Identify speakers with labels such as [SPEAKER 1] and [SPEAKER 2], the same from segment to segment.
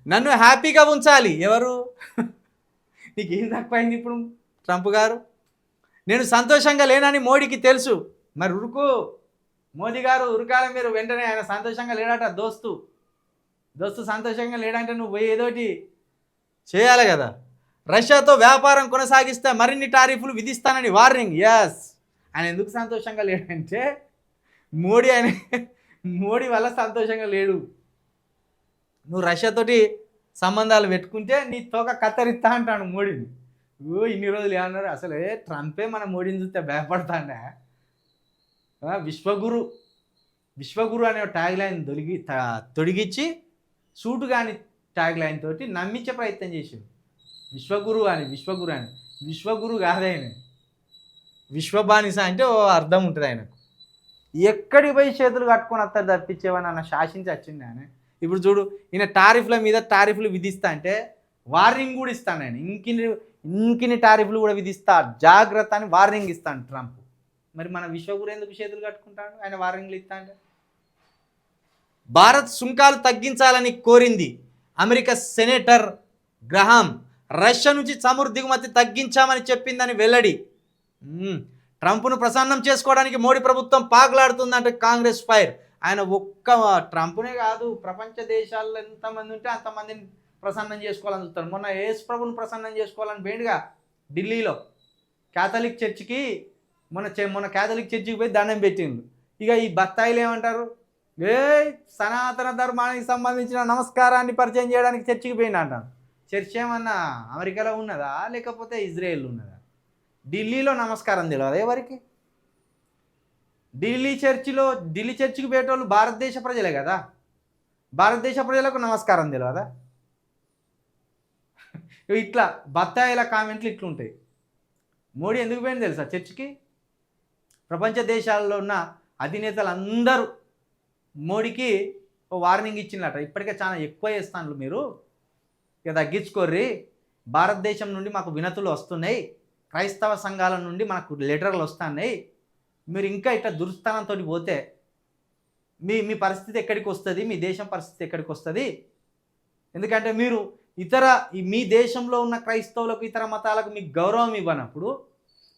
[SPEAKER 1] నన్ను హ్యాపీగా ఉంచాలి. ఎవరు? నీకేం తక్కువైంది ఇప్పుడు ట్రంప్ గారు? నేను సంతోషంగా లేనని మోడీకి తెలుసు. మరి ఉరుకు మోదీ గారు, ఉరకాల మీరు వెంటనే. ఆయన సంతోషంగా లేడట. దోస్తు సంతోషంగా లేడంటే నువ్వు పోయి ఏదోటి చేయాలి కదా. రష్యాతో వ్యాపారం కొనసాగిస్తే మరిన్ని టారిఫ్లు విధిస్తానని వార్నింగ్. ఎస్, ఆయన ఎందుకు సంతోషంగా లేడంటే మోడీ వల్ల సంతోషంగా లేడు. నువ్వు రష్యాతోటి సంబంధాలు పెట్టుకుంటే నీ తోక కత్తరిస్తా అంటాను మోడీని. ఇన్ని రోజులు ఏమన్నారు? అసలే ట్రంపే మన మోడీని చూస్తే భయపడతాండే. విశ్వగురు అనే ట్యాగ్ లైన్ తొడిగించి సూటు కాని ట్యాగ్ లైన్ తోటి నమ్మించే ప్రయత్నం చేశారు. విశ్వగురు అని విశ్వగురు కాదు ఆయన. విశ్వబానిస అంటే ఓ అర్థం ఉంటుంది ఆయనకు. ఎక్కడికి పోయి చేతులు కట్టుకొని వస్తారు తప్పించేవని అన్న శాసించి వచ్చింది ఆయన. ఇప్పుడు చూడు, ఈయన టారిఫ్ల మీద టారిఫ్లు విధిస్తా అంటే వార్నింగ్ కూడా ఇస్తాను ఆయన. ఇంకిని టారిఫ్లు కూడా విధిస్తా, జాగ్రత్త అని వార్నింగ్ ఇస్తాను ట్రంప్. మరి మన విశ్వగురు ఎందుకు చేతులు కట్టుకుంటాడు ఆయన వార్నింగ్లు ఇస్తా అంటే? భారత్ సుంకాలు తగ్గించాలని కోరింది అమెరికా సెనేటర్ గ్రహాం. రష్యా నుంచి చమురు దిగుమతి తగ్గించామని చెప్పిందని వెల్లడి. ట్రంప్ను ప్రసన్నం చేసుకోవడానికి మోడీ ప్రభుత్వం పాకులాడుతుందంటే కాంగ్రెస్ ఫైర్. ఆయన ఒక్క ట్రంప్నే కాదు, ప్రపంచ దేశాల్లో ఎంతమంది ఉంటే అంతమందిని ప్రసన్నం చేసుకోవాలని చూస్తారు. మొన్న యేసు ప్రభుని ప్రసన్నం చేసుకోవాలని పోయిండుగా ఢిల్లీలో క్యాథలిక్ చర్చికి. మొన్న క్యాథలిక్ చర్చికి పోయి దండం పెట్టిండు. ఇక ఈ బత్తాయిలు ఏమంటారు? సనాతన ధర్మానికి సంబంధించిన నమస్కారాన్ని పరిచయం చేయడానికి చర్చికి పోయిండు అంటాను. చర్చ్ ఏమన్నా అమెరికాలో ఉన్నదా లేకపోతే ఇజ్రాయెల్ ఉన్నదా? ఢిల్లీలో నమస్కారం తెలియదు ఎవరికి? ఢిల్లీ చర్చికి పోయేటోళ్ళు భారతదేశ ప్రజలే కదా. భారతదేశ ప్రజలకు నమస్కారం తెలియదా? ఇట్లా బత్తాయిల కామెంట్లు ఇట్లుంటాయి. మోడీ ఎందుకు పోయింది తెలుసా చర్చికి? ప్రపంచ దేశాల్లో ఉన్న అధినేతలు అందరూ మోడీకి ఓ వార్నింగ్ ఇచ్చినట్ట. ఇప్పటికే చాలా ఎక్కువ చేస్తాను, మీరు ఇక తగ్గించుకోర్రి. భారతదేశం నుండి మాకు వినతులు వస్తున్నాయి, క్రైస్తవ సంఘాల నుండి మనకు లెటర్లు వస్తున్నాయి. మీరు ఇంకా ఇట్లా దుర్స్థానంతో పోతే మీ పరిస్థితి ఎక్కడికి వస్తుంది? మీ దేశం పరిస్థితి ఎక్కడికి వస్తుంది? ఎందుకంటే మీరు మీ దేశంలో ఉన్న క్రైస్తవులకు, ఇతర మతాలకు మీకు గౌరవం ఇవ్వనప్పుడు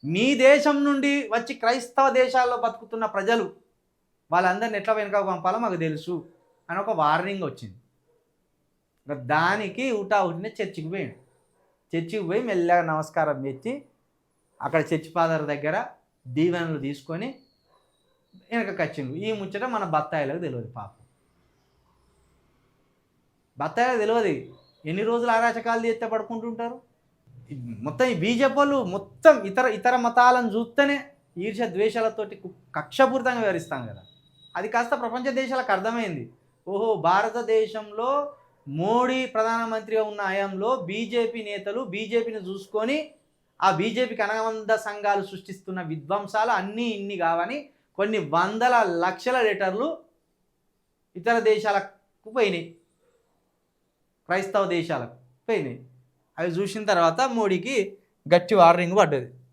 [SPEAKER 1] మీ దేశం నుండి వచ్చి క్రైస్తవ దేశాల్లో బతుకుతున్న ప్రజలు వాళ్ళందరిని ఎట్లా వెనుక పంపాలో మాకు తెలుసు అని ఒక వార్నింగ్ వచ్చింది. దానికి ఉటావుటినే చర్చికి పోయాడు. చర్చికి పోయి మెల్లగా నమస్కారం పెట్టి అక్కడ చర్చి ఫాదర్ దగ్గర దీవెనలు తీసుకొని వెనకకి వచ్చిండు. ఈ ముచ్చట మన బత్తాయిలకు తెలియదు పాపం. బత్తాయిలకు తెలియదు ఎన్ని రోజులు అరాచకాలు చేస్తే పడుకుంటుంటారు. మొత్తం ఈ బీజేపీ వాళ్ళు మొత్తం ఇతర మతాలను చూస్తేనే ఈర్ష్య ద్వేషాలతోటి కక్షపూరితంగా వివరిస్తాం కదా. అది కాస్త ప్రపంచ దేశాలకు అర్థమైంది. ఓహో, భారతదేశంలో మోడీ ప్రధానమంత్రిగా ఉన్న హయాంలో బీజేపీ నేతలు బీజేపీని చూసుకొని ఆ బీజేపీకి అనుబంధ సంఘాలు సృష్టిస్తున్న విధ్వంసాలు అన్నీ ఇన్ని కావని కొన్ని వందల లక్షల లెటర్లు ఇతర దేశాలకు పోయినాయి, క్రైస్తవ దేశాలకు పోయినాయి. అవి చూసిన తర్వాత మోడీకి గట్టి వార్నింగ్ పడ్డది.